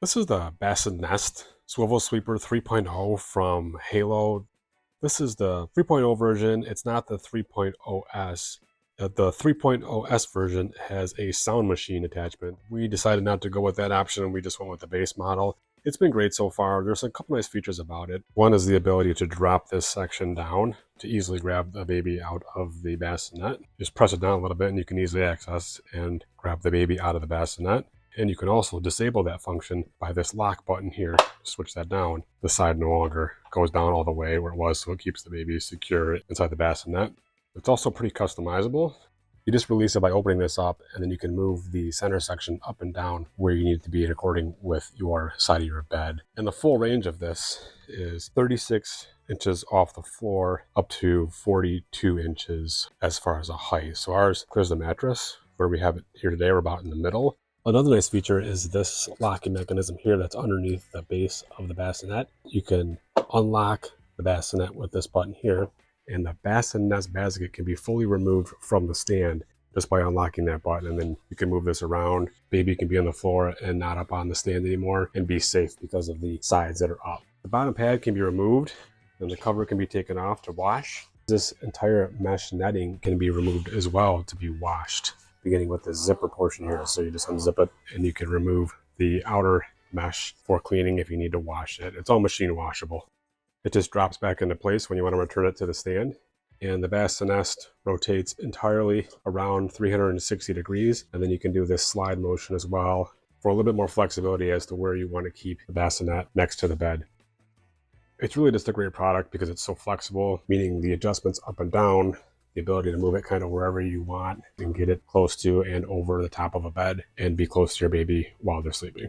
This is the BassiNest Swivel Sweeper 3.0 from HALO. This is the 3.0 version. It's not the 3.0S. The 3.0S version has a sound machine attachment. We decided not to go with that option. We just went with the base model. It's been great so far. There's a couple nice features about it. One is the ability to drop this section down to easily grab the baby out of the bassinet. Just press it down a little bit and you can easily access and grab the baby out of the bassinet. And you can also disable that function by this lock button here. Switch that down. The side no longer goes down all the way where it was, so it keeps the baby secure inside the bassinet. It's also pretty customizable. You just release it by opening this up, and then you can move the center section up and down where you need it to be according with your side of your bed. And the full range of this is 36 inches off the floor up to 42 inches as far as a height. So ours clears the mattress. Where we have it here today, we're about in the middle. Another nice feature is this locking mechanism here that's underneath the base of the bassinet. You can unlock the bassinet with this button here, and the BassiNest basket can be fully removed from the stand just by unlocking that button, and then you can move this around. Baby can be on the floor and not up on the stand anymore and be safe because of the sides that are up. The bottom pad can be removed and the cover can be taken off to wash. This entire mesh netting can be removed as well to be washed, beginning with the zipper portion here. So you just unzip it and you can remove the outer mesh for cleaning if you need to wash it. It's all machine washable. It just drops back into place when you want to return it to the stand. And the BassiNest rotates entirely around 360 degrees. And then you can do this slide motion as well for a little bit more flexibility as to where you want to keep the bassinet next to the bed. It's really just a great product because it's so flexible, meaning the adjustments up and down, the ability to move it kind of wherever you want and get it close to and over the top of a bed and be close to your baby while they're sleeping.